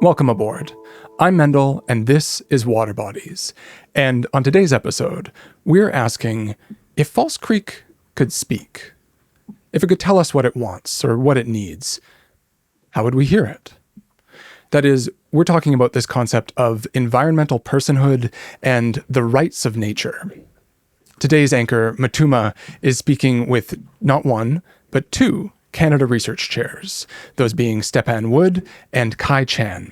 Welcome aboard. I'm Mendel, and this is Water Bodies. And on today's episode, we're asking if False Creek could speak, if it could tell us what it wants or what it needs, how would we hear it? That is, we're talking about this concept of environmental personhood and the rights of nature. Today's anchor, Mutuma, is speaking with not one, but two Canada Research Chairs, those being Stepan Wood and Kai Chan.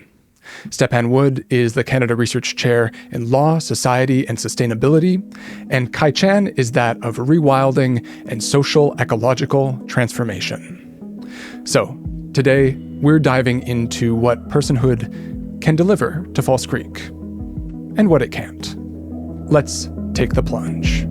Stepan Wood is the Canada Research Chair in Law, Society, and Sustainability, and Kai Chan is that of Rewilding and Social Ecological Transformation. So, today, we're diving into what personhood can deliver to False Creek, and what it can't. Let's take the plunge.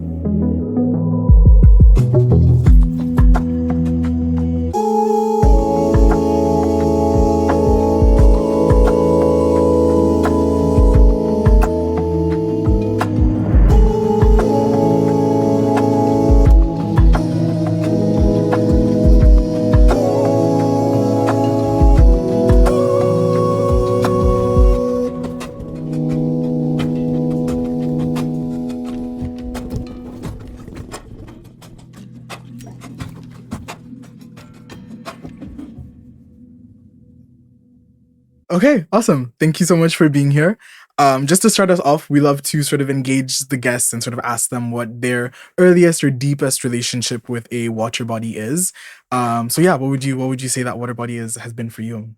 Okay, awesome. Thank you so much for being here. Just to start us off, we love to sort of engage the guests and sort of ask them what their earliest or deepest relationship with a water body is. What would you say that water body has been for you?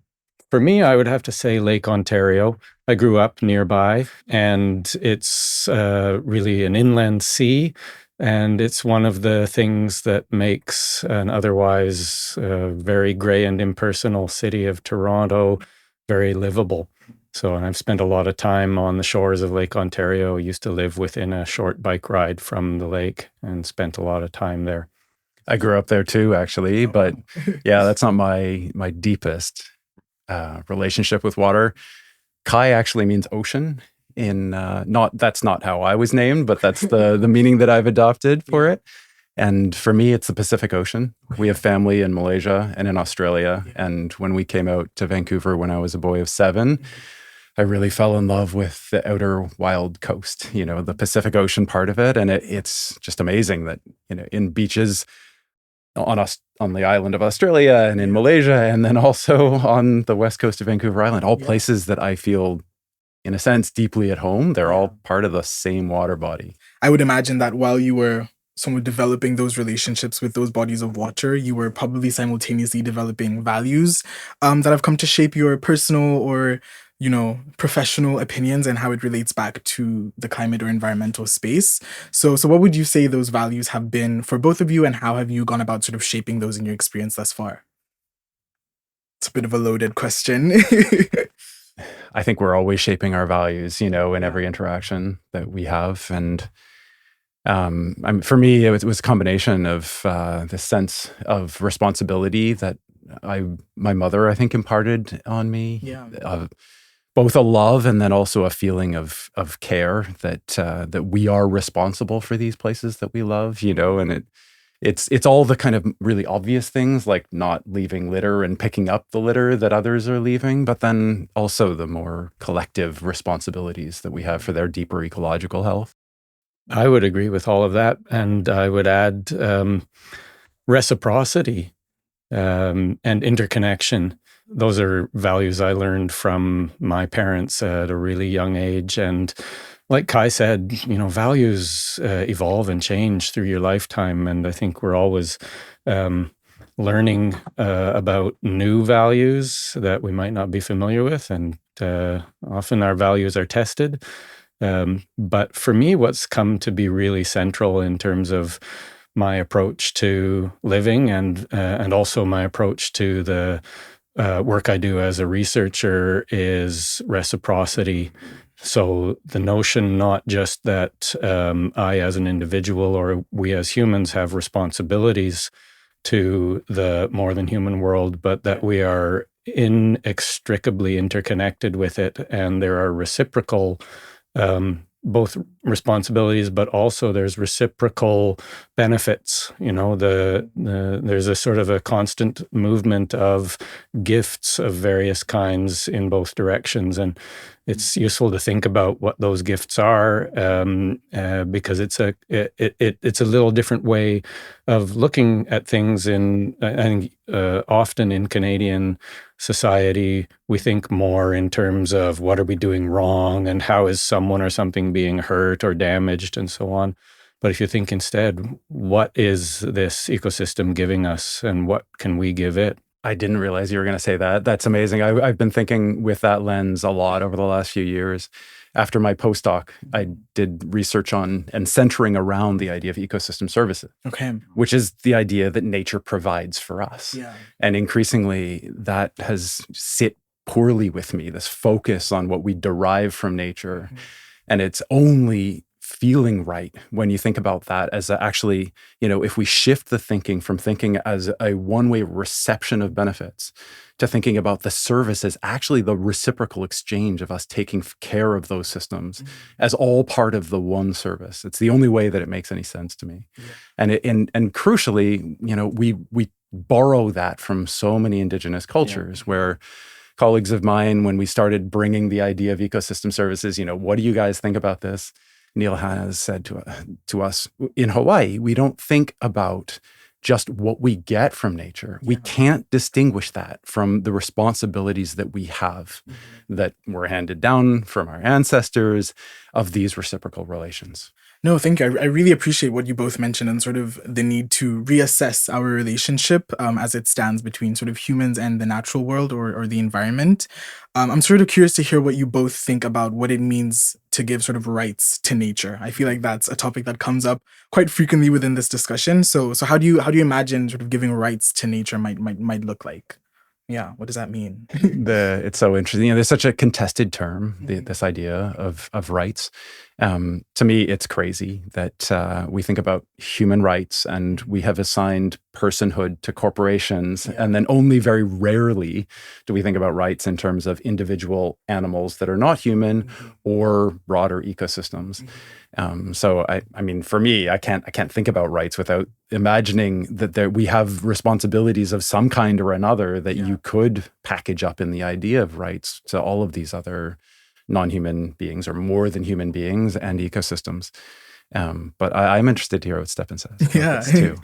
For me, I would have to say Lake Ontario. I grew up nearby, and it's really an inland sea. And it's one of the things that makes an otherwise very gray and impersonal city of Toronto very livable. And I've spent a lot of time on the shores of Lake Ontario. I used to live within a short bike ride from the lake and spent a lot of time there. I grew up there too, actually, but yeah, that's not my deepest relationship with water. Kai actually means ocean. That's not how I was named, but that's the meaning that I've adopted for it. And for me, it's the Pacific Ocean. We have family in Malaysia and in Australia. And when we came out to Vancouver when I was a boy of 7, I really fell in love with the outer wild coast, the Pacific Ocean part of it. And it's just amazing that, in beaches on the island of Australia and in Malaysia, and then also on the west coast of Vancouver Island, all places that I feel, in a sense, deeply at home. They're all part of the same water body. I would imagine that while you were somewhat developing those relationships with those bodies of water, you were probably simultaneously developing values that have come to shape your personal or professional opinions and how it relates back to the climate or environmental space. So what would you say those values have been for both of you, and how have you gone about sort of shaping those in your experience thus far? It's a bit of a loaded question. I think we're always shaping our values, in every interaction that we have. And for me, it was a combination of the sense of responsibility that my mother, I think, imparted on me. Yeah. Both a love and then also a feeling of care that we are responsible for these places that we love, and it's all the kind of really obvious things like not leaving litter and picking up the litter that others are leaving, but then also the more collective responsibilities that we have for their deeper ecological health. I would agree with all of that. And I would add reciprocity and interconnection. Those are values I learned from my parents at a really young age. And like Kai said, values evolve and change through your lifetime. And I think we're always learning about new values that we might not be familiar with. And often our values are tested. But for me, what's come to be really central in terms of my approach to living and also my approach to the work I do as a researcher is reciprocity. So the notion not just that I as an individual or we as humans have responsibilities to the more than human world, but that we are inextricably interconnected with it, and there are reciprocal both responsibilities, but also there's reciprocal benefits. There's a sort of a constant movement of gifts of various kinds in both directions, and it's useful to think about what those gifts are, because it's a little different way of looking at things. I think often in Canadian society, we think more in terms of what are we doing wrong and how is someone or something being hurt or damaged and so on. But if you think instead, what is this ecosystem giving us and what can we give it? I didn't realize you were going to say that. That's amazing. I've been thinking with that lens a lot over the last few years. After my postdoc, I did research on and centering around the idea of ecosystem services, which is the idea that nature provides for us. Yeah. And increasingly, that has sit poorly with me, this focus on what we derive from nature. And it's only feeling right when you think about that as actually, if we shift the thinking from thinking as a one-way reception of benefits to thinking about the service as actually the reciprocal exchange of us taking care of those systems as all part of the one service. It's the only way that it makes any sense to me. Yeah. And crucially, we borrow that from so many Indigenous cultures where colleagues of mine, when we started bringing the idea of ecosystem services, what do you guys think about this? Neil has said to us, in Hawaii, we don't think about just what we get from nature. We can't distinguish that from the responsibilities that we have that were handed down from our ancestors of these reciprocal relations. No, thank you. I really appreciate what you both mentioned and sort of the need to reassess our relationship as it stands between sort of humans and the natural world or the environment. I'm sort of curious to hear what you both think about what it means to give sort of rights to nature. I feel like that's a topic that comes up quite frequently within this discussion. So how do you imagine sort of giving rights to nature might look like? Yeah, what does that mean? It's so interesting. There's such a contested term, this idea of rights. To me, it's crazy that we think about human rights and we have assigned personhood to corporations, and then only very rarely do we think about rights in terms of individual animals that are not human or broader ecosystems. So I mean, for me, I can't think about rights without imagining that we have responsibilities of some kind or another that you could package up in the idea of rights to all of these other non-human beings or more than human beings and ecosystems. But I'm interested to hear what Stepan says. Yeah. Too.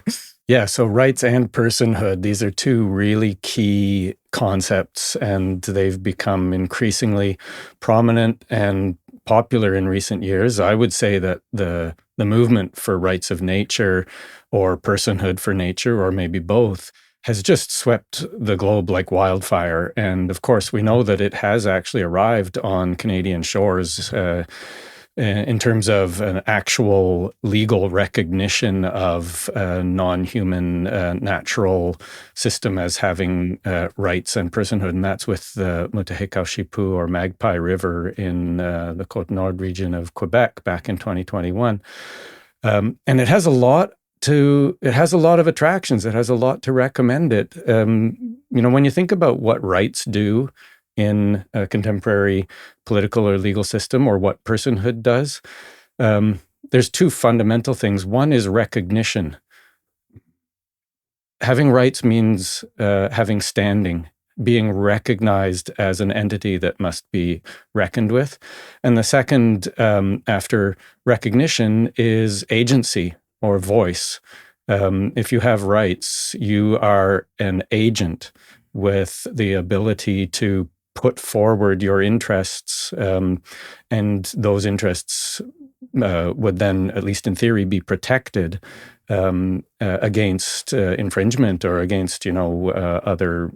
Yeah, so rights and personhood, these are two really key concepts, and they've become increasingly prominent and popular in recent years. I would say that the movement for rights of nature or personhood for nature, or maybe both, has just swept the globe like wildfire. And of course, we know that it has actually arrived on Canadian shores in terms of an actual legal recognition of a non-human natural system as having rights and personhood. And that's with the Mutuma or Magpie River in the Côte-Nord region of Quebec back in 2021. And it has a lot of attractions. It has a lot to recommend it. When you think about what rights do in a contemporary political or legal system, or what personhood does, there's two fundamental things. One is recognition. Having rights means having standing, being recognized as an entity that must be reckoned with. And the second, after recognition, is agency or voice. If you have rights, you are an agent with the ability to put forward your interests, and those interests would then, at least in theory, be protected against infringement or against other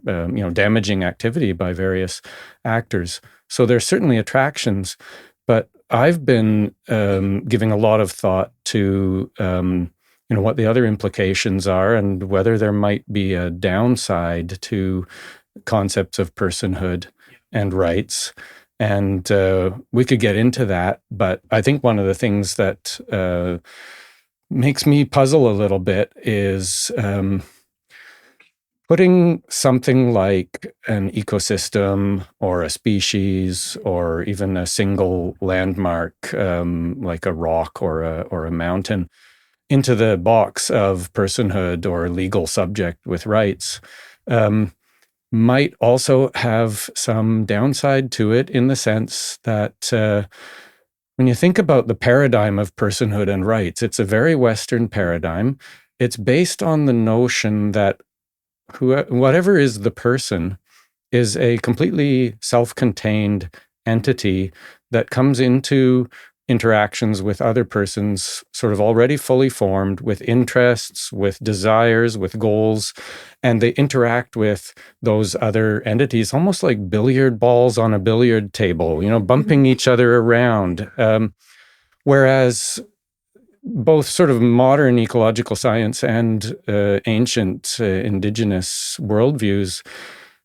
damaging activity by various actors. So there's certainly attractions, but I've been giving a lot of thought to what the other implications are and whether there might be a downside to concepts of personhood and rights. And we could get into that, but I think one of the things that makes me puzzle a little bit is putting something like an ecosystem or a species or even a single landmark, like a rock or a mountain, into the box of personhood or legal subject with rights, might also have some downside to it, in the sense that when you think about the paradigm of personhood and rights, it's a very Western paradigm. It's based on the notion that whatever is the person is a completely self-contained entity that comes into interactions with other persons sort of already fully formed, with interests, with desires, with goals, and they interact with those other entities almost like billiard balls on a billiard table, bumping each other around. Whereas both sort of modern ecological science and ancient indigenous worldviews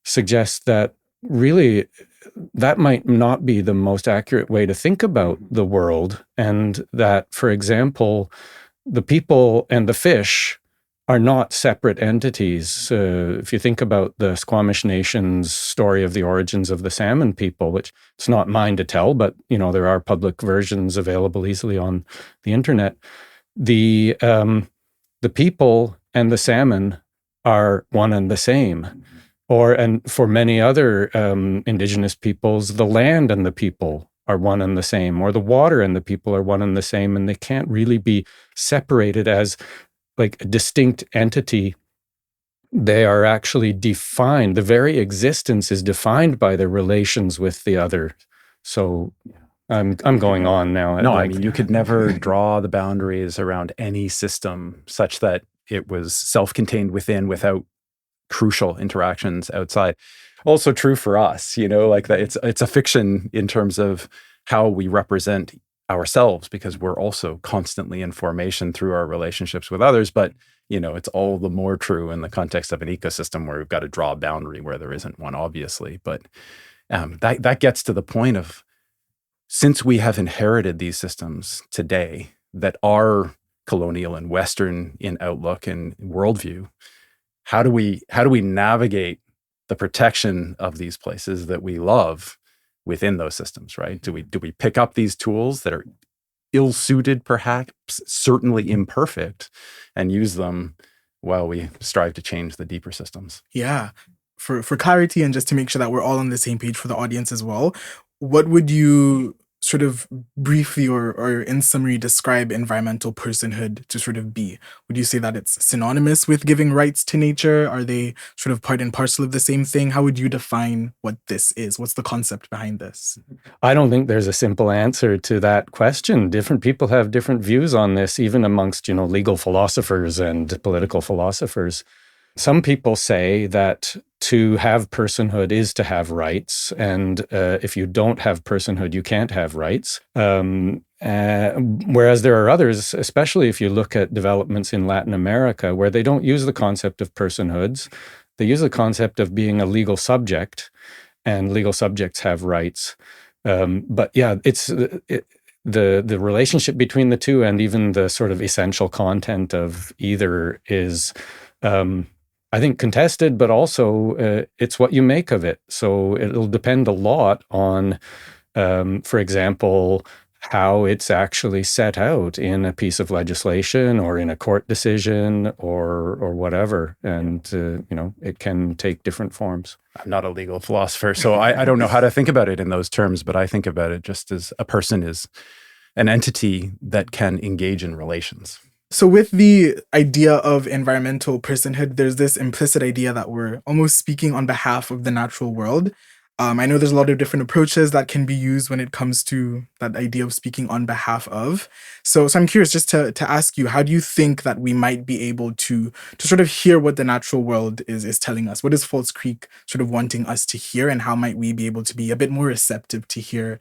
suggest that really that might not be the most accurate way to think about the world, and that, for example, the people and the fish are not separate entities. If you think about the Squamish Nation's story of the origins of the salmon people, which it's not mine to tell, but there are public versions available easily on the internet. The people and the salmon are one and the same. And for many other indigenous peoples, the land and the people are one and the same, or the water and the people are one and the same, and they can't really be separated as like a distinct entity. They are actually defined. The very existence is defined by their relations with the other. So I'm going on now. No, I mean, you could never draw the boundaries around any system such that it was self-contained within without crucial interactions outside. Also true for us, like that it's a fiction in terms of how we represent ourselves, because we're also constantly in formation through our relationships with others. But, it's all the more true in the context of an ecosystem where we've got to draw a boundary where there isn't one, obviously. But that gets to the point of, since we have inherited these systems today that are colonial and Western in outlook and worldview, how do we navigate the protection of these places that we love within those systems, right? Do we pick up these tools that are ill-suited, perhaps certainly imperfect, and use them while we strive to change the deeper systems? Yeah. For clarity, and just to make sure that we're all on the same page for the audience as well, what would you sort of briefly or in summary describe environmental personhood to sort of be? Would you say that it's synonymous with giving rights to nature? Are they sort of part and parcel of the same thing? How would you define what this is? What's the concept behind this? I don't think there's a simple answer to that question. Different people have different views on this, even amongst, legal philosophers and political philosophers. Some people say that to have personhood is to have rights, and if you don't have personhood, you can't have rights. Whereas there are others, especially if you look at developments in Latin America, where they don't use the concept of personhoods. They use the concept of being a legal subject, and legal subjects have rights. But yeah, it's the relationship between the two, and even the sort of essential content of either is I think contested, but also it's what you make of it. So it'll depend a lot on, for example, how it's actually set out in a piece of legislation or in a court decision or whatever. And, it can take different forms. I'm not a legal philosopher, so I don't know how to think about it in those terms, but I think about it just as a person is an entity that can engage in relations. So with the idea of environmental personhood, there's this implicit idea that we're almost speaking on behalf of the natural world. I know there's a lot of different approaches that can be used when it comes to that idea of speaking on behalf of. So I'm curious just to ask you, how do you think that we might be able to sort of hear what the natural world is telling us? What is False Creek sort of wanting us to hear, and how might we be able to be a bit more receptive to hear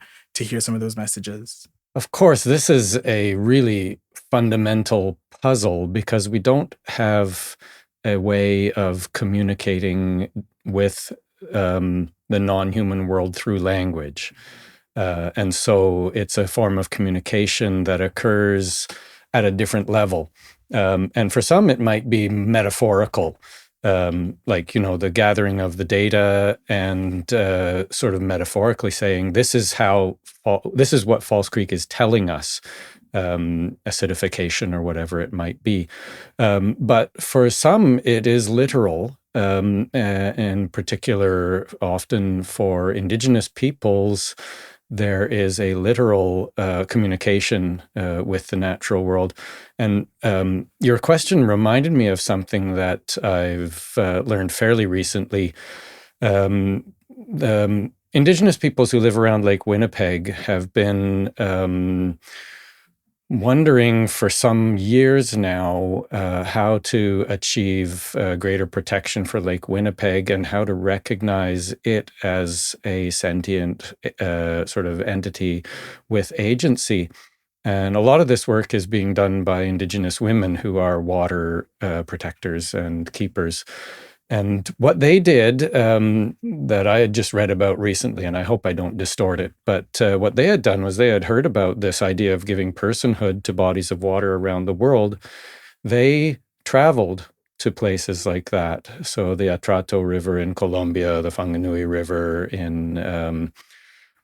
some of those messages? Of course, this is a really fundamental puzzle, because we don't have a way of communicating with the non-human world through language. And so it's a form of communication that occurs at a different level. And for some, it might be metaphorical. like, the gathering of the data and sort of metaphorically saying, this is what False Creek is telling us, acidification or whatever it might be. But for some, it is literal. In particular, often for Indigenous peoples, there is a literal communication with the natural world. And your question reminded me of something that I've learned fairly recently. Indigenous peoples who live around Lake Winnipeg have been wondering for some years now how to achieve greater protection for Lake Winnipeg and how to recognize it as a sentient sort of entity with agency. And a lot of this work is being done by Indigenous women who are water protectors and keepers. And what they did that I had just read about recently, and I hope I don't distort it, but what they had done was they had heard about this idea of giving personhood to bodies of water around the world. They traveled to places like that. So the Atrato River in Colombia, the Whanganui River in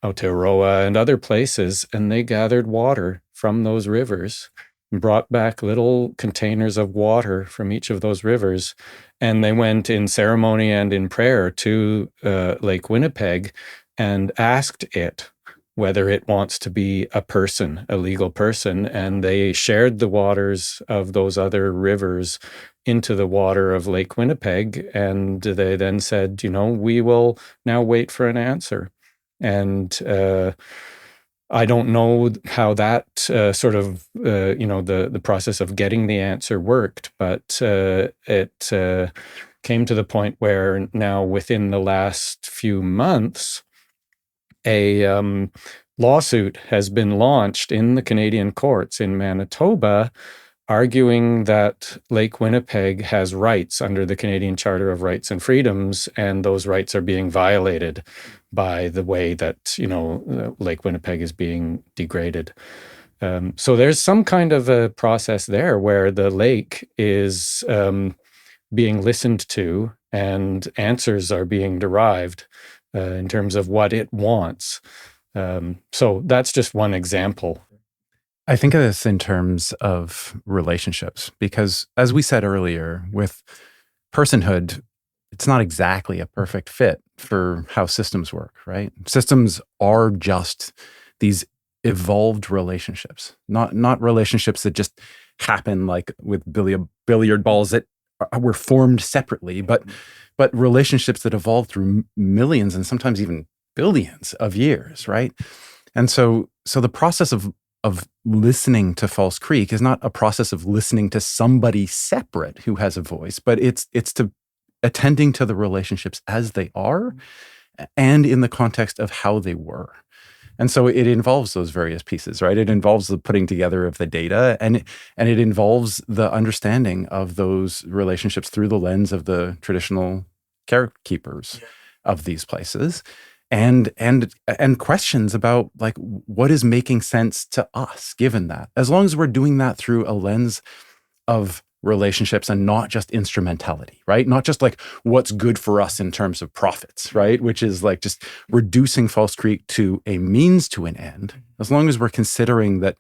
Aotearoa and other places, and they gathered water from those rivers and brought back little containers of water from each of those rivers. And they went in ceremony and in prayer to Lake Winnipeg and asked it whether it wants to be a person, a legal person. And they shared the waters of those other rivers into the water of Lake Winnipeg. And they then said, we will now wait for an answer. And I don't know how that sort of, the process of getting the answer worked, but it came to the point where now within the last few months, a lawsuit has been launched in the Canadian courts in Manitoba, arguing that Lake Winnipeg has rights under the Canadian Charter of Rights and Freedoms, and those rights are being violated by the way that, Lake Winnipeg is being degraded. So there's some kind of a process there where the lake is being listened to and answers are being derived in terms of what it wants. So that's just one example. I think of this in terms of relationships, because as we said earlier, with personhood, it's not exactly a perfect fit for how systems work, right? Systems are just these evolved relationships, not relationships that just happen like with billiard balls that were formed separately, but relationships that evolved through millions and sometimes even billions of years, right? And so the process of listening to False Creek is not a process of listening to somebody separate who has a voice, but it's to attending to the relationships as they are and in the context of how they were. And so it involves those various pieces, right? It involves the putting together of the data and it involves the understanding of those relationships through the lens of the traditional carekeepers of these places. And questions about like what is making sense to us given that, as long as we're doing that through a lens of relationships and not just instrumentality, right? Not just like what's good for us in terms of profits, right? Which is like just reducing False Creek to a means to an end. As long as we're considering that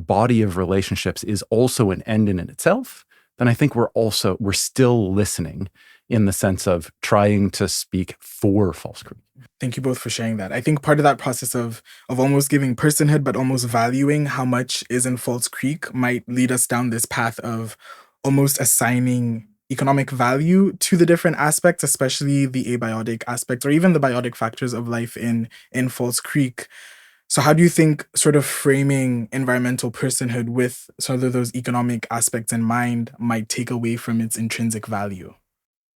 body of relationships is also an end in itself, then I think we're still listening in the sense of trying to speak for False Creek. Thank you both for sharing that. I think part of that process of almost giving personhood, but almost valuing how much is in False Creek might lead us down this path of almost assigning economic value to the different aspects, especially the abiotic aspects or even the biotic factors of life in False Creek. So how do you think sort of framing environmental personhood with sort of those economic aspects in mind might take away from its intrinsic value?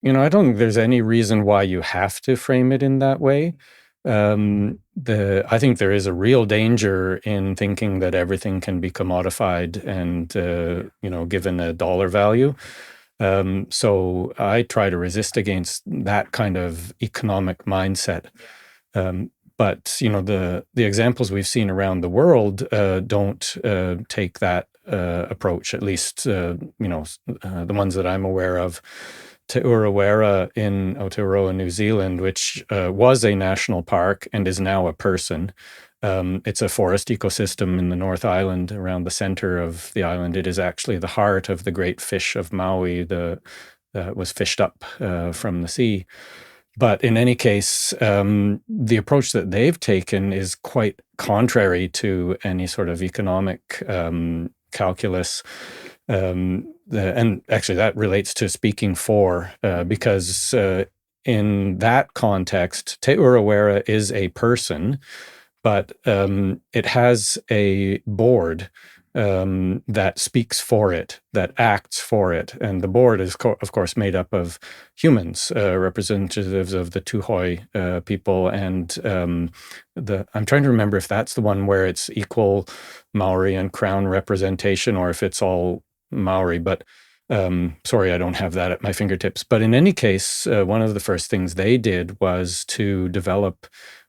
I don't think there's any reason why you have to frame it in that way. I think there is a real danger in thinking that everything can be commodified and, given a dollar value. So I try to resist against that kind of economic mindset. But, the examples we've seen around the world don't take that approach, at least, the ones that I'm aware of. Te Urewera in Aotearoa, New Zealand, which was a national park and is now a person. It's a forest ecosystem in the North Island, around the center of the island. It is actually the heart of the great fish of Maui, that was fished up from the sea. But in any case, the approach that they've taken is quite contrary to any sort of economic calculus. And actually, that relates to speaking for, because in that context, Te Urewera is a person, but it has a board that speaks for it, that acts for it. And the board is, of course, made up of humans, representatives of the Tuhoi people. And I'm trying to remember if that's the one where it's equal Maori and Crown representation, or if it's all Maori. But sorry, I don't have that at my fingertips. But in any case, one of the first things they did was to develop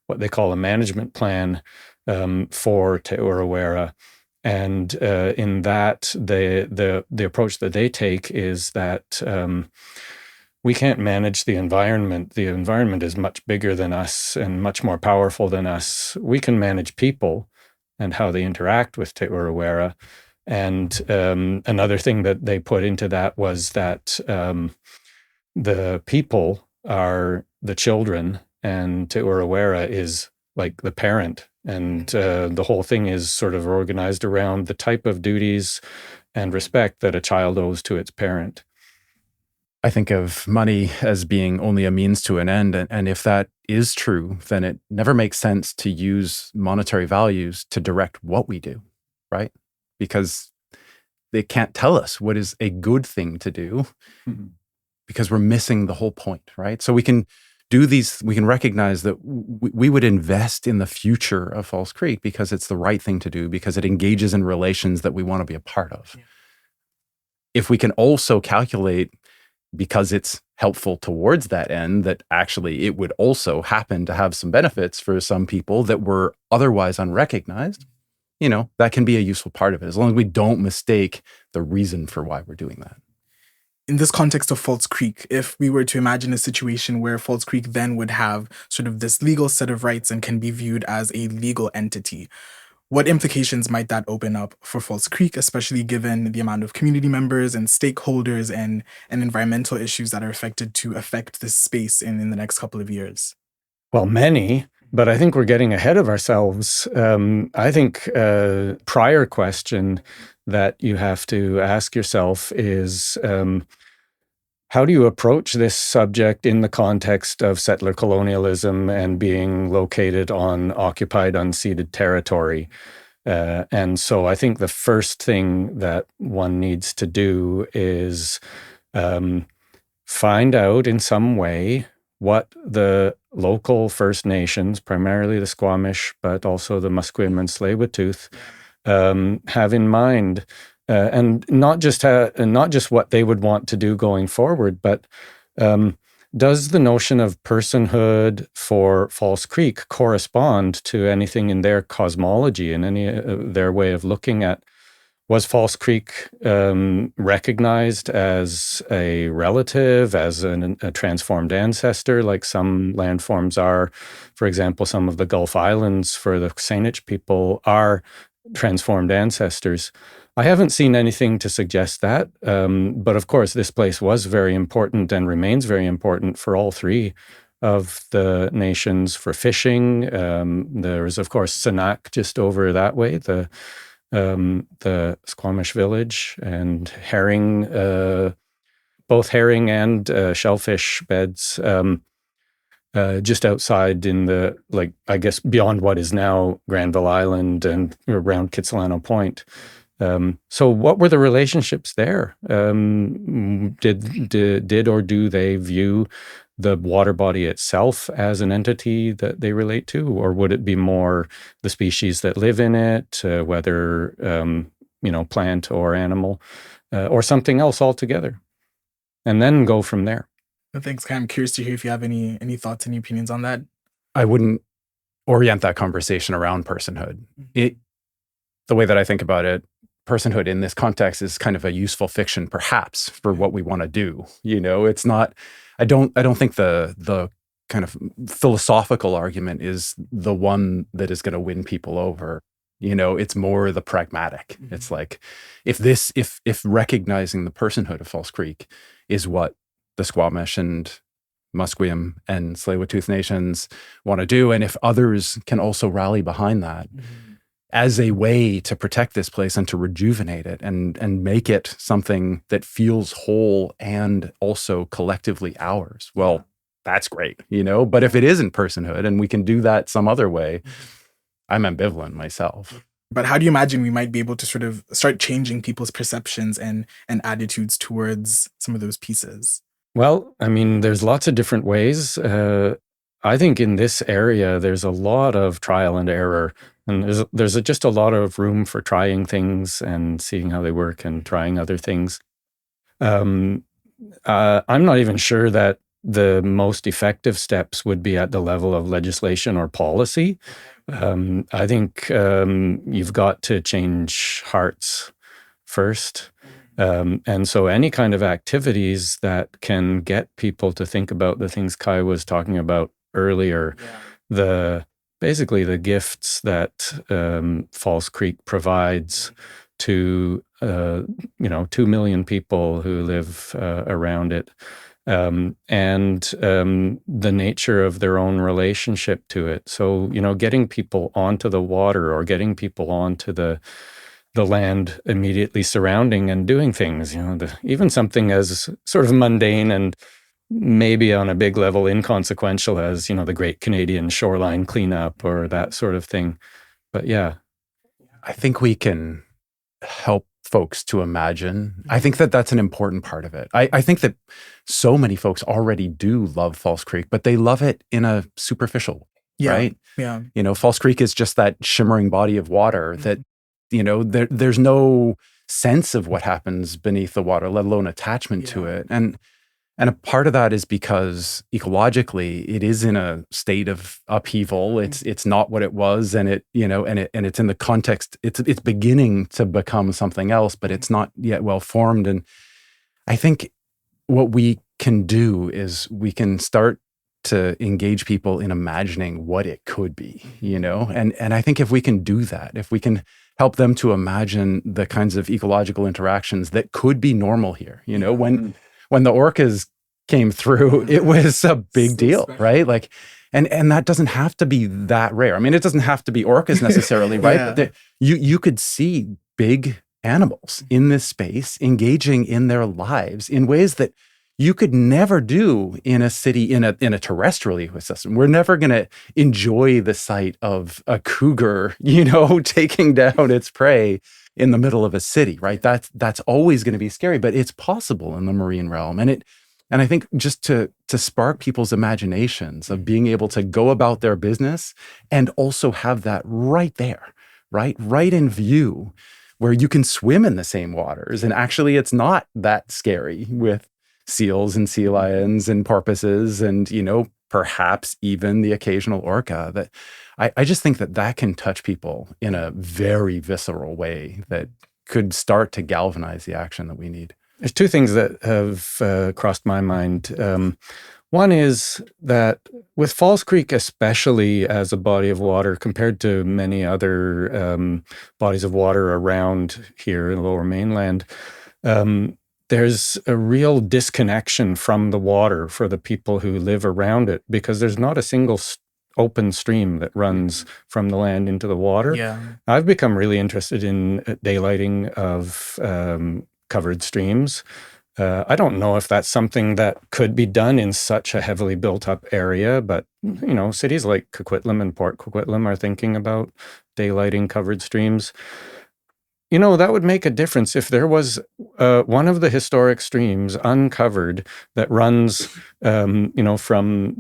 what they call a management plan for Te Urewera. And in that, the approach that they take is that we can't manage the environment. The environment is much bigger than us and much more powerful than us. We can manage people and how they interact with Te Urewera. And another thing that they put into that was that the people are the children, and Te Urewera is like the parent. And the whole thing is sort of organized around the type of duties and respect that a child owes to its parent. I think of money as being only a means to an end. And if that is true, then it never makes sense to use monetary values to direct what we do, right? Because they can't tell us what is a good thing to do, because we're missing the whole point, right? So we can recognize that we would invest in the future of False Creek because it's the right thing to do, because it engages in relations that we want to be a part of. Yeah. If we can also calculate, because it's helpful towards that end, that actually it would also happen to have some benefits for some people that were otherwise unrecognized, that can be a useful part of it, as long as we don't mistake the reason for why we're doing that. In this context of False Creek, if we were to imagine a situation where False Creek then would have sort of this legal set of rights and can be viewed as a legal entity, what implications might that open up for False Creek, especially given the amount of community members and stakeholders and environmental issues that are affected to affect this space in the next couple of years? Well, many, but I think we're getting ahead of ourselves. I think a prior question that you have to ask yourself is, how do you approach this subject in the context of settler colonialism and being located on occupied, unceded territory? And so I think the first thing that one needs to do is find out in some way what the local First Nations, primarily the Squamish, but also the Musqueam and Tsleil-Waututh, have in mind, and not just what they would want to do going forward, but does the notion of personhood for False Creek correspond to anything in their cosmology and any their way of looking at? Was False Creek recognized as a relative, as a transformed ancestor, like some landforms are? For example, some of the Gulf Islands for the Saanich people are transformed ancestors. I haven't seen anything to suggest that, but of course, this place was very important and remains very important for all three of the nations for fishing. There is, of course, Sanak just over that way, the Squamish village, and herring, both herring and shellfish beds, just outside in the, I guess, beyond what is now Granville Island and around Kitsilano Point. So what were the relationships there? Did or do they view the water body itself as an entity that they relate to, or would it be more the species that live in it, whether plant or animal, or something else altogether, and then go from there? Thanks. I'm curious to hear if you have any thoughts, any opinions on that. I wouldn't orient that conversation around personhood. The way that I think about it, personhood in this context is kind of a useful fiction, perhaps, for what we want to do. It's not. I don't think the kind of philosophical argument is the one that is going to win people over. It's more the pragmatic. Mm-hmm. It's like if recognizing the personhood of False Creek is what the Squamish and Musqueam and Tsleil-Waututh nations want to do, and if others can also rally behind that. Mm-hmm. As a way to protect this place and to rejuvenate it and make it something that feels whole and also collectively ours. Well, that's great, but if it isn't personhood and we can do that some other way, I'm ambivalent myself. But how do you imagine we might be able to sort of start changing people's perceptions and attitudes towards some of those pieces? Well, I mean, there's lots of different ways. I think in this area, there's a lot of trial and error. And there's just a lot of room for trying things and seeing how they work and trying other things. I'm not even sure that the most effective steps would be at the level of legislation or policy. I think you've got to change hearts first. And so any kind of activities that can get people to think about the things Kai was talking about earlier, basically the gifts that False Creek provides to 2 million people who live around it, and the nature of their own relationship to it. So getting people onto the water or getting people onto the land immediately surrounding and doing things. Even something as sort of mundane and maybe on a big level inconsequential as, the Great Canadian Shoreline Cleanup or that sort of thing. But yeah. I think we can help folks to imagine. I think that that's an important part of it. I think that so many folks already do love False Creek, but they love it in a superficial way, right? Yeah. False Creek is just that shimmering body of water that, there's no sense of what happens beneath the water, let alone attachment to it. And a part of that is because ecologically it is in a state of upheaval. It's not what it was, and it's in the context. It's beginning to become something else, but it's not yet well formed. And I think what we can do is we can start to engage people in imagining what it could be, and I think if we can do that, if we can help them to imagine the kinds of ecological interactions that could be normal here, when the orcas came through, it was a big deal, right? Like, and that doesn't have to be that rare. I mean, it doesn't have to be orcas necessarily, right? But you could see big animals in this space engaging in their lives in ways that you could never do in a city, in a terrestrial ecosystem. We're never going to enjoy the sight of a cougar, taking down its prey in the middle of a city, right? That's always going to be scary, but it's possible in the marine realm. And I think just to spark people's imaginations of being able to go about their business and also have that right there, right in view, where you can swim in the same waters. And actually, it's not that scary with seals and sea lions and porpoises and, perhaps even the occasional orca. That I just think that can touch people in a very visceral way that could start to galvanize the action that we need. There's two things that have crossed my mind. One is that with False Creek, especially as a body of water, compared to many other bodies of water around here in the Lower Mainland, there's a real disconnection from the water for the people who live around it, because there's not a single open stream that runs from the land into the water. Yeah. I've become really interested in daylighting of covered streams. I don't know if that's something that could be done in such a heavily built up area, but cities like Coquitlam and Port Coquitlam are thinking about daylighting covered streams. That would make a difference if there was one of the historic streams uncovered that runs, from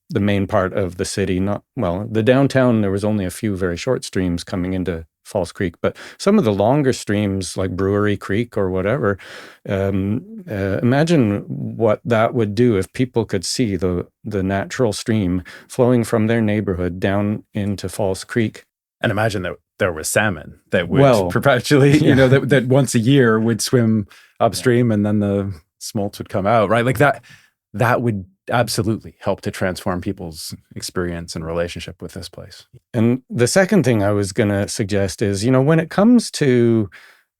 the main part of the city. The downtown, there was only a few very short streams coming into False Creek, but some of the longer streams like Brewery Creek or whatever, imagine what that would do if people could see the natural stream flowing from their neighborhood down into False Creek. And imagine that there was salmon that would Well, perpetually, yeah. that once a year would swim upstream and then the smolts would come out, right? Like that would absolutely help to transform people's experience and relationship with this place. And the second thing I was going to suggest is, when it comes to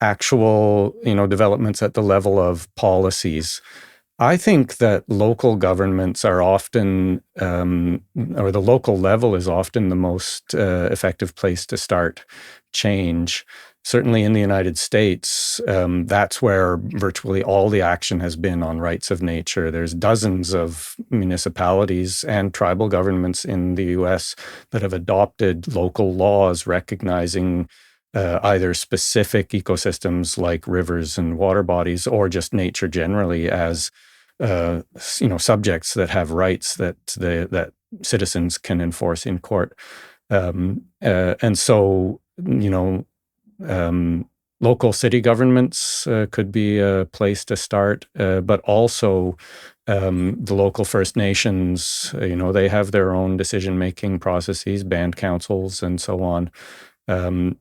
actual, developments at the level of policies, I think that local governments are often, or the local level is often the most effective place to start change. Certainly in the United States, that's where virtually all the action has been on rights of nature. There's dozens of municipalities and tribal governments in the US that have adopted local laws recognizing either specific ecosystems like rivers and water bodies, or just nature generally as subjects that have rights that citizens can enforce in court. And so, local city governments could be a place to start, but also the local First Nations, they have their own decision-making processes, band councils, and so on. In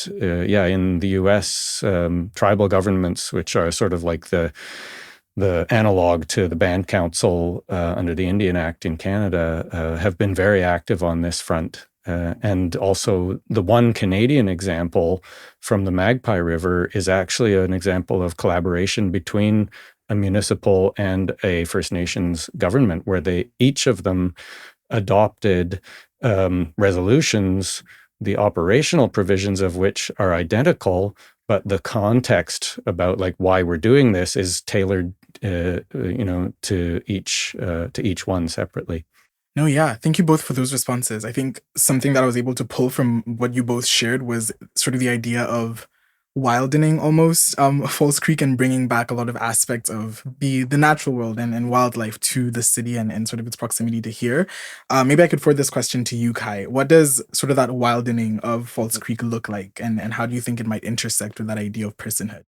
the US, tribal governments, which are sort of like the analog to the band council under the Indian Act in Canada, have been very active on this front. And also the one Canadian example from the Magpie River is actually an example of collaboration between a municipal and a First Nations government, where each of them adopted resolutions, the operational provisions of which are identical, but the context about like why we're doing this is tailored, to each one separately. No, yeah. Thank you both for those responses. I think something that I was able to pull from what you both shared was sort of the idea of wildening almost False Creek, and bringing back a lot of aspects of the natural world and wildlife to the city and sort of its proximity to here. Maybe I could forward this question to you, Kai. What does sort of that wildening of False Creek look like? And how do you think it might intersect with that idea of personhood?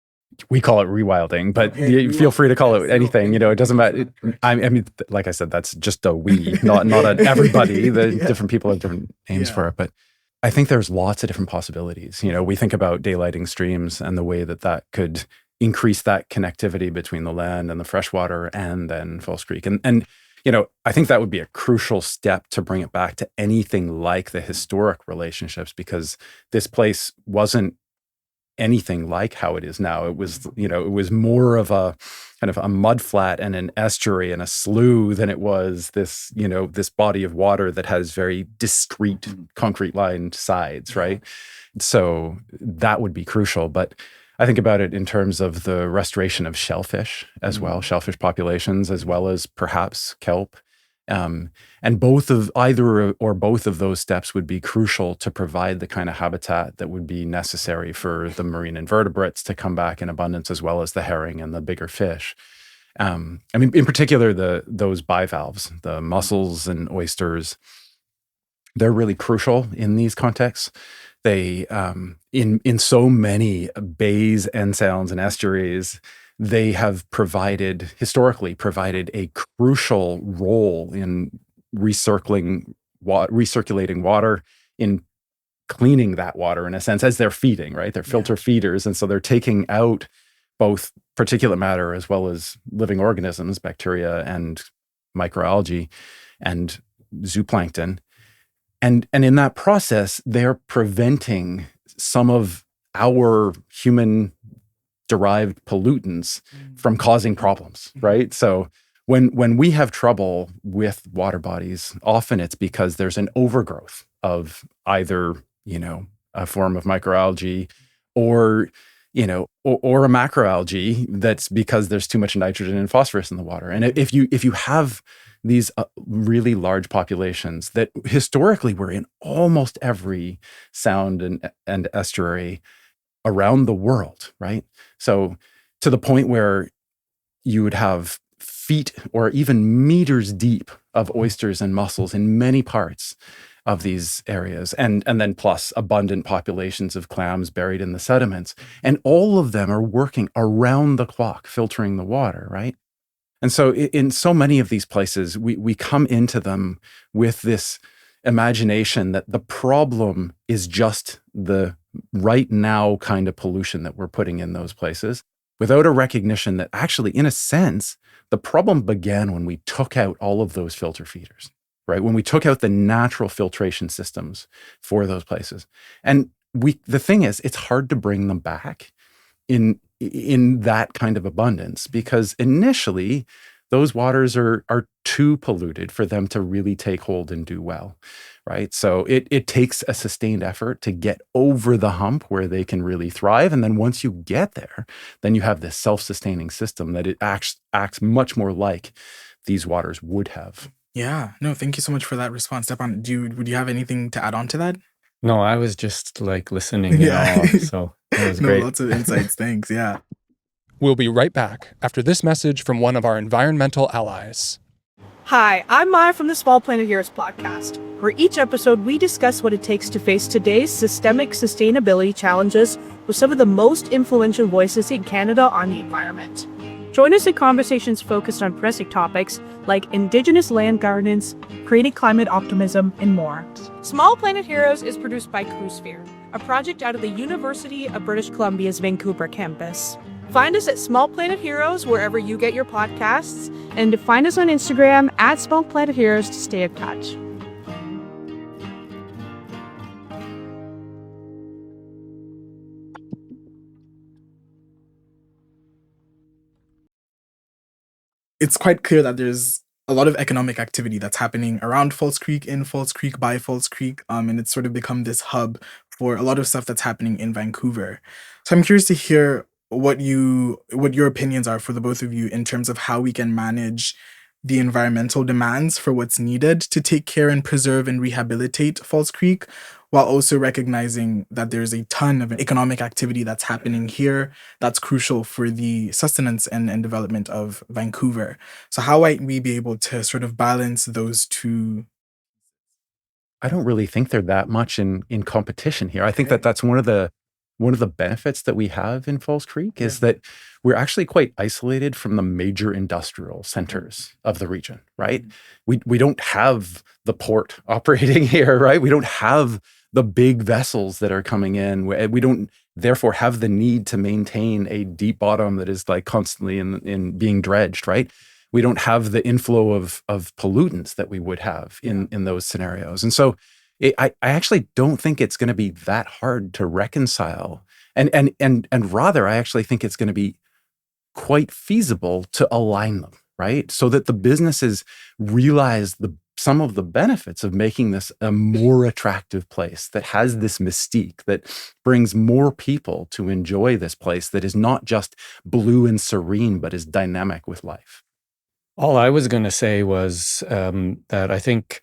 We call it rewilding, but Okay, feel free to call it yes, anything. It doesn't matter. I mean, like I said, that's just a we, not an everybody. Different people have different names for it, but I think there's lots of different possibilities. We think about daylighting streams and the way that could increase that connectivity between the land and the freshwater, and then False Creek. And I think that would be a crucial step to bring it back to anything like the historic relationships, because this place wasn't anything like how it is now. It was more of a kind of a mud flat and an estuary and a slough than it was this body of water that has very discrete concrete lined sides, right? So that would be crucial. But I think about it in terms of the restoration of shellfish as well, shellfish populations, as well as perhaps kelp. And both of those steps would be crucial to provide the kind of habitat that would be necessary for the marine invertebrates to come back in abundance, as well as the herring and the bigger fish. In particular, those bivalves, the mussels and oysters, they're really crucial in these contexts. They, in so many bays and sounds and estuaries, they have historically provided a crucial role in recirculating water, in cleaning that water in a sense, as they're feeding, right? They're filter feeders. And so they're taking out both particulate matter as well as living organisms, bacteria and microalgae and zooplankton. And in that process, they're preventing some of our human derived pollutants from causing problems, right? So when we have trouble with water bodies, often it's because there's an overgrowth of either, a form of microalgae or a macroalgae, that's because there's too much nitrogen and phosphorus in the water. And if you have these really large populations that historically were in almost every sound and estuary around the world, right? So to the point where you would have feet or even meters deep of oysters and mussels in many parts of these areas, and then plus abundant populations of clams buried in the sediments. And all of them are working around the clock, filtering the water, right? And so in so many of these places, we come into them with this imagination that the problem is just the right now kind of pollution that we're putting in those places, without a recognition that actually, in a sense, the problem began when we took out all of those filter feeders, right? When we took out the natural filtration systems for those places. And the thing is, it's hard to bring them back in that kind of abundance, because initially those waters are too polluted for them to really take hold and do well, right? So it takes a sustained effort to get over the hump where they can really thrive. And then once you get there, then you have this self-sustaining system that it acts much more like these waters would have. Yeah. No, thank you so much for that response, Stepan. Would you have anything to add on to that? No, I was just like listening in awe. So that was No, great. lots of insights. Thanks. Yeah. We'll be right back after this message from one of our environmental allies. Hi, I'm Maya from the Small Planet Heroes podcast, where each episode we discuss what it takes to face today's systemic sustainability challenges with some of the most influential voices in Canada on the environment. Join us in conversations focused on pressing topics like Indigenous land governance, creating climate optimism, and more. Small Planet Heroes is produced by Crewsphere, a project out of the University of British Columbia's Vancouver campus. Find us at Small Planet Heroes wherever you get your podcasts, and find us on Instagram at Small Planet Heroes to stay in touch. It's quite clear that there's a lot of economic activity that's happening around False Creek, in False Creek, by False Creek, and it's sort of become this hub for a lot of stuff that's happening in Vancouver. So I'm curious to hear what your opinions are for the both of you in terms of how we can manage the environmental demands for what's needed to take care and preserve and rehabilitate False Creek, while also recognizing that there's a ton of economic activity that's happening here that's crucial for the sustenance and development of Vancouver. So how might we be able to sort of balance those two? I don't really think they're that much in competition here. I think that that's one of the benefits that we have in False Creek is that we're actually quite isolated from the major industrial centers of the region, right? We don't have the port operating here, right? We don't have the big vessels that are coming in. We don't therefore have the need to maintain a deep bottom that is like constantly in being dredged, right? We don't have the inflow of pollutants that we would have in those scenarios. And so I actually don't think it's going to be that hard to reconcile. And rather, I actually think it's going to be quite feasible to align them, right? So that the businesses realize some of the benefits of making this a more attractive place that has this mystique, that brings more people to enjoy this place that is not just blue and serene, but is dynamic with life. All I was going to say was that I think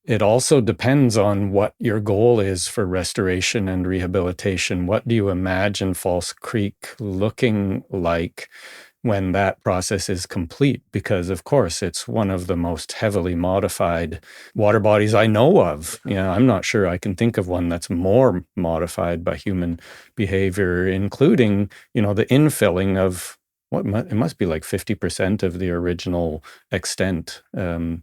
it also depends on what your goal is for restoration and rehabilitation. What do you imagine False Creek looking like when that process is complete? Because, of course, it's one of the most heavily modified water bodies I know of. You know, I'm not sure I can think of one that's more modified by human behavior, including, you know, the infilling of it must be like 50% of the original extent. Are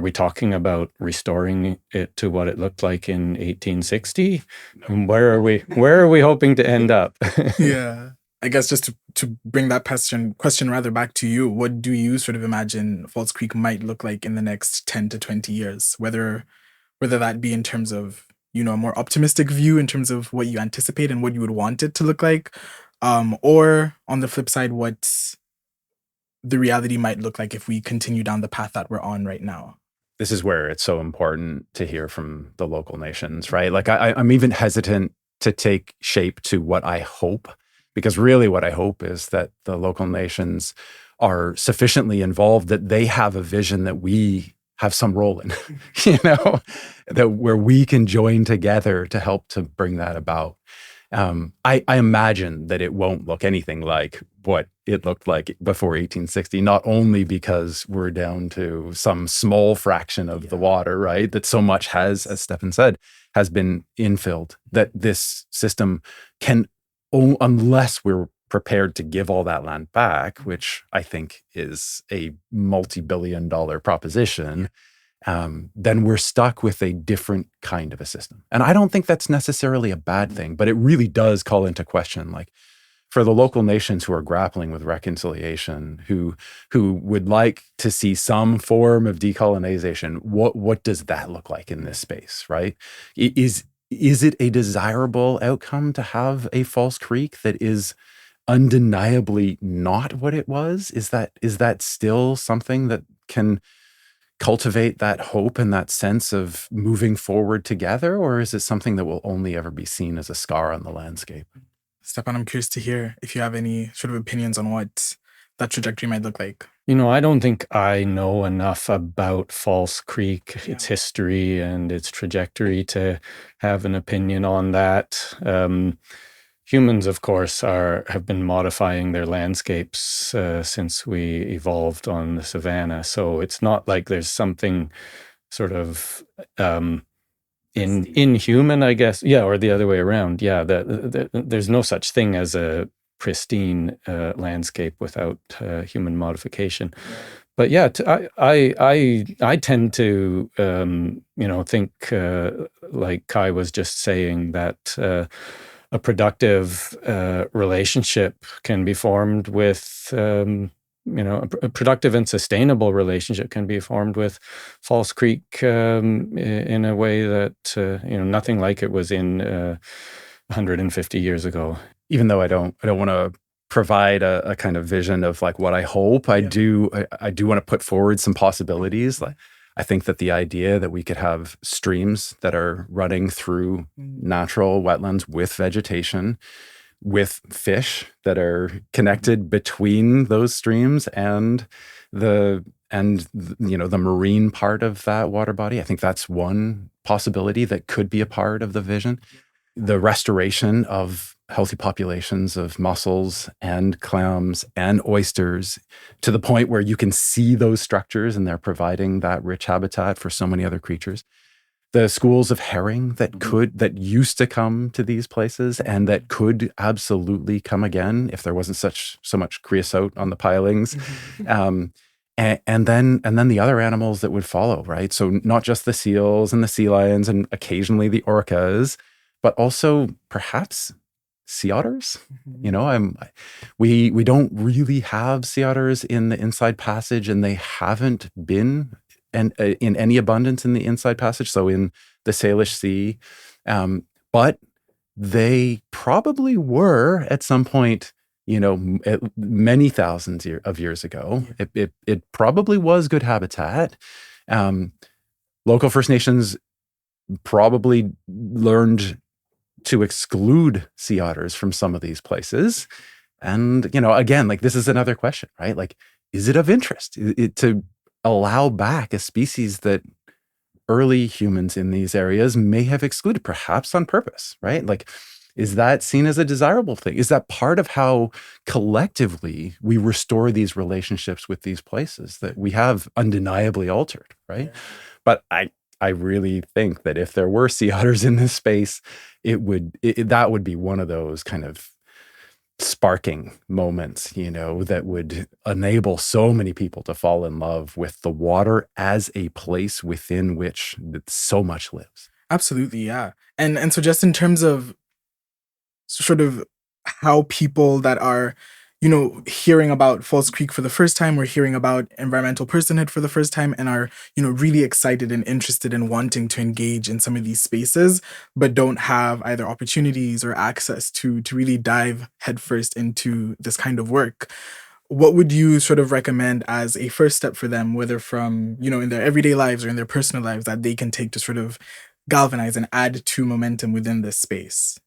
we talking about restoring it to what it looked like in 1860? No. Where are we hoping to end up? Yeah. I guess just to bring that question rather back to you, what do you sort of imagine False Creek might look like in the next 10 to 20 years? Whether that be in terms of, you know, a more optimistic view in terms of what you anticipate and what you would want it to look like, or on the flip side, what the reality might look like if we continue down the path that we're on right now. This is where it's so important to hear from the local nations, right? Like I'm even hesitant to take shape to what I hope, because really what I hope is that the local nations are sufficiently involved that they have a vision that we have some role in, you know, that where we can join together to help to bring that about. I imagine that it won't look anything like what it looked like before 1860, not only because we're down to some small fraction of the water, right? That so much has, as Stepan said, has been infilled, that this system can, unless we're prepared to give all that land back, which I think is a multi-billion-dollar proposition, then we're stuck with a different kind of a system. And I don't think that's necessarily a bad thing, but it really does call into question, like, for the local nations who are grappling with reconciliation, who would like to see some form of decolonization, what does that look like in this space, right? Is it a desirable outcome to have a False Creek that is undeniably not what it was? Is that still something that can cultivate that hope and that sense of moving forward together, or is it something that will only ever be seen as a scar on the landscape? Stepan, I'm curious to hear if you have any sort of opinions on what that trajectory might look like. I don't think I know enough about False Creek, its history and its trajectory to have an opinion on that. Humans, of course, have been modifying their landscapes since we evolved on the savanna. So it's not like there's something sort of inhuman, I guess. Yeah, or the other way around. Yeah, there's no such thing as a pristine landscape without human modification. But yeah, I tend to think like Kai was just saying, that a productive relationship can be formed with a productive and sustainable relationship can be formed with False Creek in a way that nothing like it was in 150 years ago. Even though I don't want to provide a kind of vision of like what I hope, I do want to put forward some possibilities. Like, I think that the idea that we could have streams that are running through natural wetlands with vegetation, with fish that are connected between those streams and the marine part of that water body, I think that's one possibility that could be a part of the vision. The restoration of healthy populations of mussels and clams and oysters to the point where you can see those structures and they're providing that rich habitat for so many other creatures. The schools of herring that used to come to these places and that could absolutely come again if there wasn't so much creosote on the pilings. And then the other animals that would follow, right? So not just the seals and the sea lions and occasionally the orcas, but also perhaps sea otters. We don't really have sea otters in the Inside Passage, and they haven't been in any abundance in the Inside Passage, so in the Salish Sea. But they probably were at some point, many thousands of years ago. It probably was good habitat. Local First Nations probably learned to exclude sea otters from some of these places. And, again, like, this is another question, right? Like, is it of interest to allow back a species that early humans in these areas may have excluded, perhaps on purpose, right? Like, is that seen as a desirable thing? Is that part of how collectively we restore these relationships with these places that we have undeniably altered, right? Yeah. But I really think that if there were sea otters in this space, that would be one of those kind of sparking moments, that would enable so many people to fall in love with the water as a place within which so much lives. Absolutely, yeah. And so just in terms of sort of how people that are, hearing about False Creek for the first time, or hearing about environmental personhood for the first time, and are, really excited and interested in wanting to engage in some of these spaces, but don't have either opportunities or access to really dive headfirst into this kind of work. What would you sort of recommend as a first step for them, whether from, in their everyday lives or in their personal lives, that they can take to sort of galvanize and add to momentum within this space?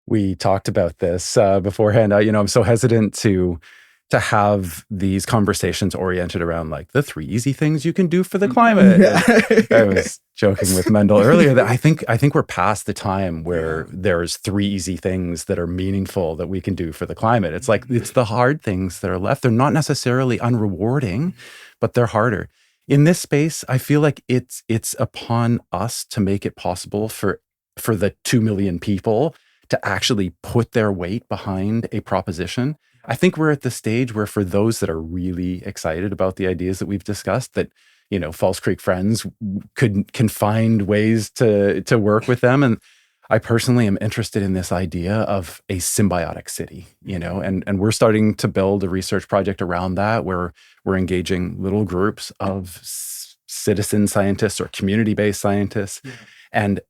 We talked about this beforehand. I'm so hesitant to have these conversations oriented around like the 3 easy things you can do for the climate. Yeah. I was joking with Mendel earlier that I think we're past the time where there's 3 easy things that are meaningful that we can do for the climate. It's like, it's the hard things that are left. They're not necessarily unrewarding, but they're harder. In this space, I feel like it's upon us to make it possible for the 2 million people to actually put their weight behind a proposition. I think we're at the stage where, for those that are really excited about the ideas that we've discussed, that False Creek Friends can find ways to work with them. And I personally am interested in this idea of a symbiotic city, and we're starting to build a research project around that, where we're engaging little groups of citizen scientists or community-based scientists, and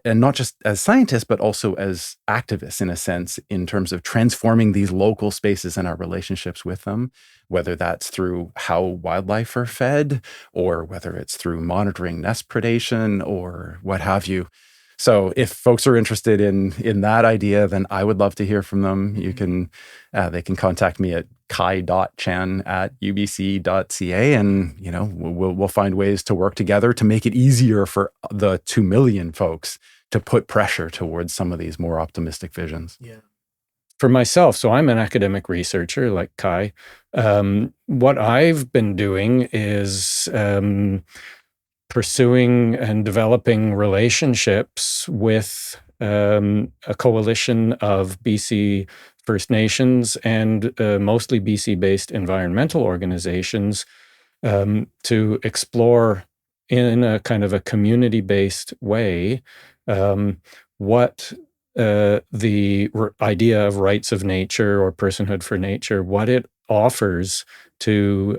not just as scientists, but also as activists, in a sense, in terms of transforming these local spaces and our relationships with them, whether that's through how wildlife are fed, or whether it's through monitoring nest predation, or what have you. So if folks are interested in that idea, then I would love to hear from them. They can contact me at kai.chan@ubc.ca, and we'll find ways to work together to make it easier for the 2 million folks to put pressure towards some of these more optimistic visions. Yeah. For myself, so I'm an academic researcher like Kai. What I've been doing is pursuing and developing relationships with a coalition of BC First Nations and mostly BC-based environmental organizations to explore in a kind of a community-based way what the idea of rights of nature or personhood for nature, what it offers to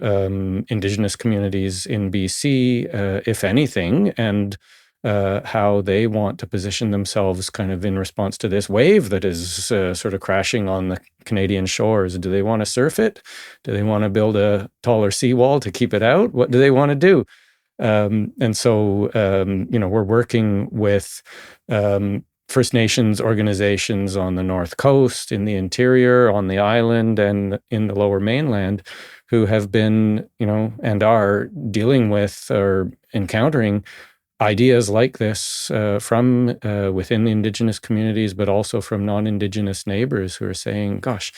Indigenous communities in BC, if anything, and how they want to position themselves kind of in response to this wave that is sort of crashing on the Canadian shores. Do they want to surf it? Do they want to build a taller seawall to keep it out? What do they want to do? And so, we're working with First Nations organizations on the North Coast, in the interior, on the island, and in the Lower Mainland, who have been, and are dealing with or encountering ideas like this from within the Indigenous communities, but also from non-Indigenous neighbors who are saying, gosh,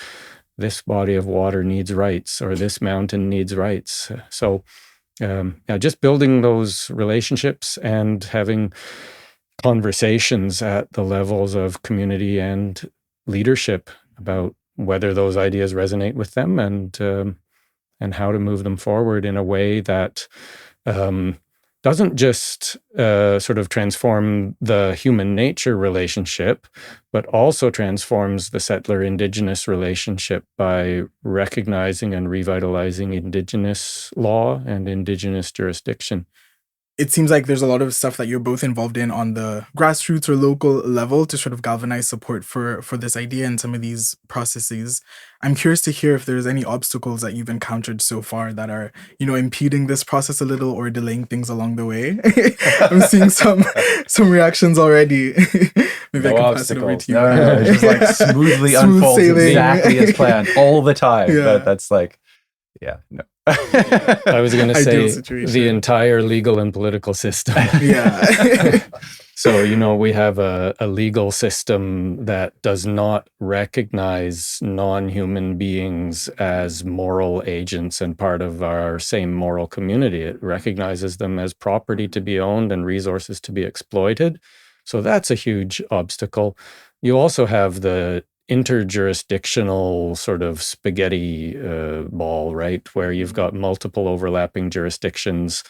this body of water needs rights, or this mountain needs rights. So just building those relationships and having conversations at the levels of community and leadership about whether those ideas resonate with them, and how to move them forward in a way that doesn't just sort of transform the human nature relationship, but also transforms the settler-Indigenous relationship by recognizing and revitalizing Indigenous law and Indigenous jurisdiction. It seems like there's a lot of stuff that you're both involved in on the grassroots or local level to sort of galvanize support for this idea and some of these processes. I'm curious to hear if there's any obstacles that you've encountered so far that are, impeding this process a little or delaying things along the way. I'm seeing some reactions already. Maybe I can pass it over to you. No, it's just like smoothly Smooth unfolds sailing. exactly as planned all the time. Yeah. But that's like, no. I was going to Ideal say situation. the entire legal and political system. Yeah. So, we have a legal system that does not recognize non-human beings as moral agents and part of our same moral community. It recognizes them as property to be owned and resources to be exploited. So that's a huge obstacle. You also have the interjurisdictional sort of spaghetti ball, right, where you've got multiple overlapping jurisdictions,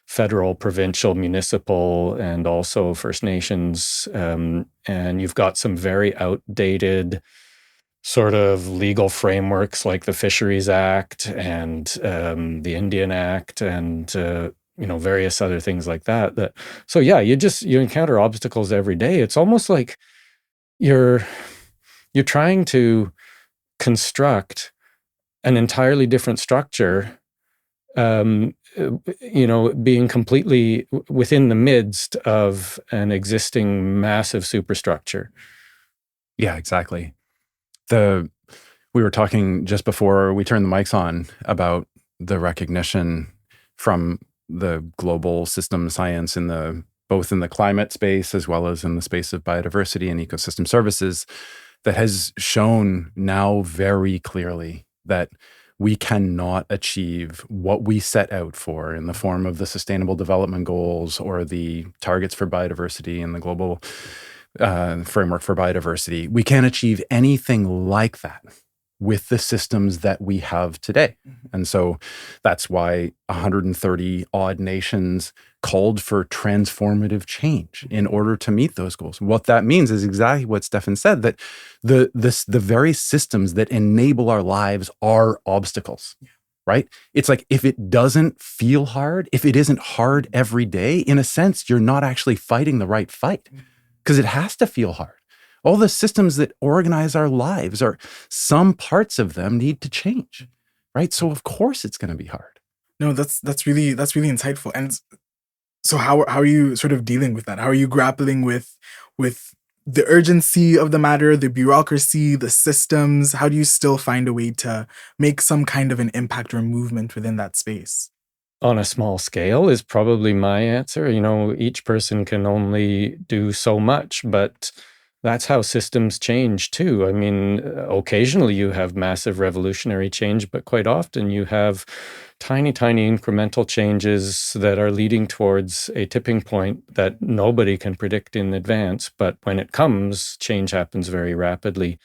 federal, provincial, municipal, and also First Nations, and you've got some very outdated sort of legal frameworks like the Fisheries Act and the Indian Act and various other things like that. So you encounter obstacles every day. It's almost like you're trying to construct an entirely different structure, being completely within the midst of an existing massive superstructure. Yeah, exactly. We were talking just before we turned the mics on about the recognition from the global system science both in the climate space as well as in the space of biodiversity and ecosystem services, that has shown now very clearly that we cannot achieve what we set out for in the form of the Sustainable Development Goals or the targets for biodiversity and the global framework for biodiversity. We can't achieve anything like that with the systems that we have today. And so that's why 130 odd nations called for transformative change in order to meet those goals. What that means is exactly what Stefan said, that the very systems that enable our lives are obstacles. Right? It's like, if it doesn't feel hard, if it isn't hard every day, in a sense, you're not actually fighting the right fight, because it has to feel hard. All the systems that organize our lives some parts of them need to change, right? So of course it's going to be hard. No, that's really insightful. And so how are you sort of dealing with that? How are you grappling with the urgency of the matter, the bureaucracy, the systems? How do you still find a way to make some kind of an impact or movement within that space? On a small scale is probably my answer. Each person can only do so much, but that's how systems change too. I mean, occasionally you have massive revolutionary change, but quite often you have tiny, tiny incremental changes that are leading towards a tipping point that nobody can predict in advance. But when it comes, change happens very rapidly.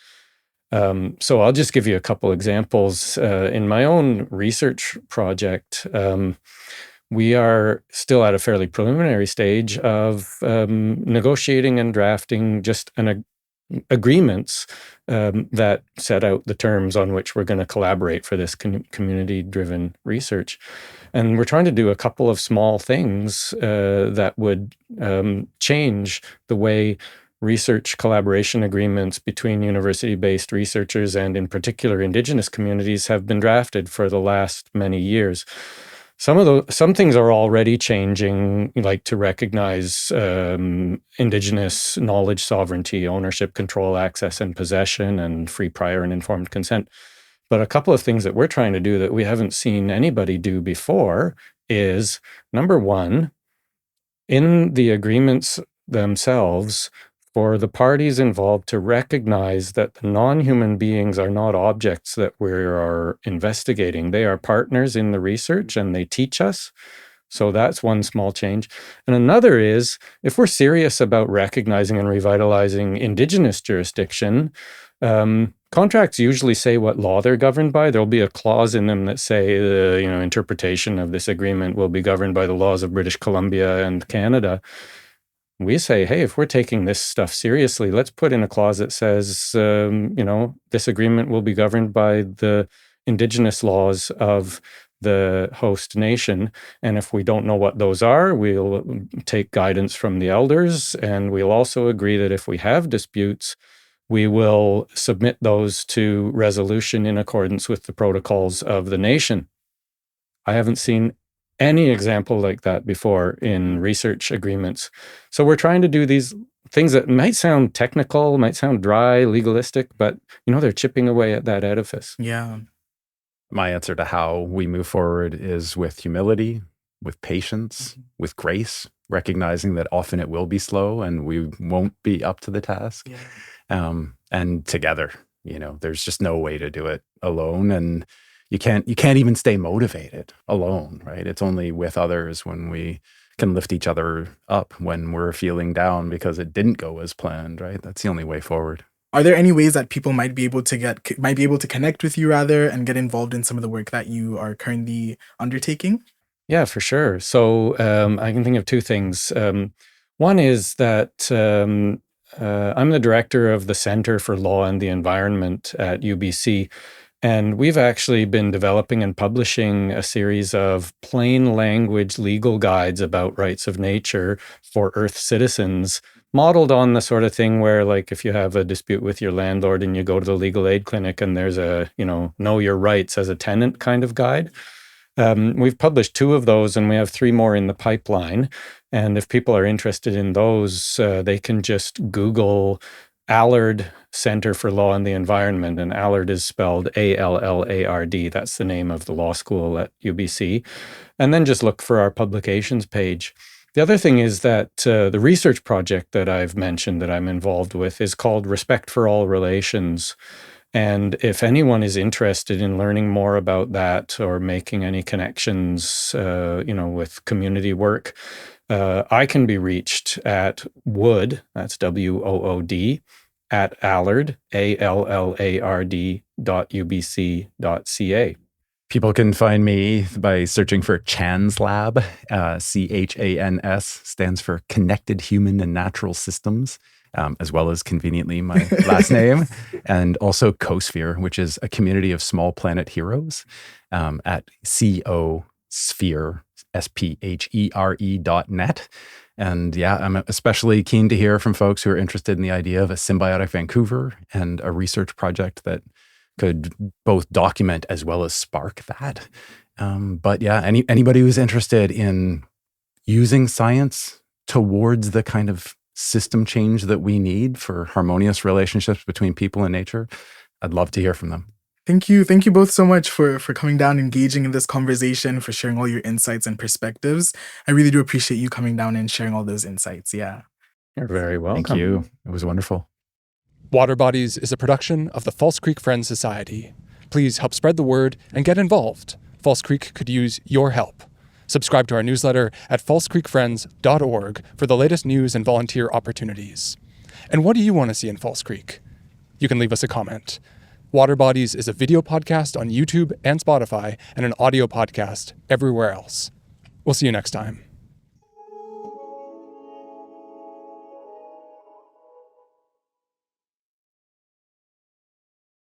So I'll just give you a couple examples. In my own research project, we are still at a fairly preliminary stage of negotiating and drafting just agreements that set out the terms on which we're going to collaborate for this community-driven research. And we're trying to do a couple of small things that would change the way research collaboration agreements between university-based researchers and in particular Indigenous communities have been drafted for the last many years. Some things are already changing, like to recognize Indigenous knowledge sovereignty, ownership, control, access, and possession, and free, prior, and informed consent. But a couple of things that we're trying to do that we haven't seen anybody do before is, number one, in the agreements themselves, for the parties involved to recognize that the non-human beings are not objects that we are investigating. They are partners in the research and they teach us. So that's one small change. And another is, if we're serious about recognizing and revitalizing Indigenous jurisdiction, contracts usually say what law they're governed by. There'll be a clause in them that say the interpretation of this agreement will be governed by the laws of British Columbia and Canada. We say, hey, if we're taking this stuff seriously, let's put in a clause that says, this agreement will be governed by the Indigenous laws of the host nation. And if we don't know what those are, we'll take guidance from the elders. And we'll also agree that if we have disputes, we will submit those to resolution in accordance with the protocols of the nation. I haven't seen any example like that before in research agreements. So we're trying to do these things that might sound technical, might sound dry, legalistic, but they're chipping away at that edifice. Yeah. My answer to how we move forward is with humility, with patience, with grace, recognizing that often it will be slow and we won't be up to the task. Yeah. And together, there's just no way to do it alone. And you can't even stay motivated alone, right? It's only with others when we can lift each other up when we're feeling down because it didn't go as planned, right? That's the only way forward. Are there any ways that people might be able to connect with you rather and get involved in some of the work that you are currently undertaking? Yeah, for sure. So I can think of two things. One is that I'm the director of the Center for Law and the Environment at UBC. And we've actually been developing and publishing a series of plain language legal guides about rights of nature for Earth citizens, modeled on the sort of thing where, like, if you have a dispute with your landlord and you go to the legal aid clinic and there's a, know your rights as a tenant kind of guide. We've published 2 of those and we have 3 more in the pipeline. And if people are interested in those, they can just Google Allard Center for Law and the Environment, and Allard is spelled Allard. That's the name of the law school at UBC. And then just look for our publications page. The other thing is that the research project that I've mentioned that I'm involved with is called Respect for All Relations. And if anyone is interested in learning more about that or making any connections, with community work, I can be reached at Wood, that's WOOD, at Allard, allard.ubc.ca. People can find me by searching for CHANS Lab. CHANS stands for Connected Human and Natural Systems, as well as conveniently my last name, and also Cosphere, which is a community of small planet heroes at cosphere, sphere.net. And yeah, I'm especially keen to hear from folks who are interested in the idea of a symbiotic Vancouver and a research project that could both document as well as spark that. But yeah, anybody who's interested in using science towards the kind of system change that we need for harmonious relationships between people and nature, I'd love to hear from them. Thank you both so much for coming down, engaging in this conversation, for sharing all your insights and perspectives. I really do appreciate you coming down and sharing all those insights. Yeah. You're very welcome. Thank you. It was wonderful. Water Bodies is a production of the False Creek Friends Society. Please help spread the word and get involved. False Creek could use your help. Subscribe to our newsletter at falsecreekfriends.org for the latest news and volunteer opportunities. And what do you want to see in False Creek? You can leave us a comment. Water Bodies is a video podcast on YouTube and Spotify and an audio podcast everywhere else. We'll see you next time.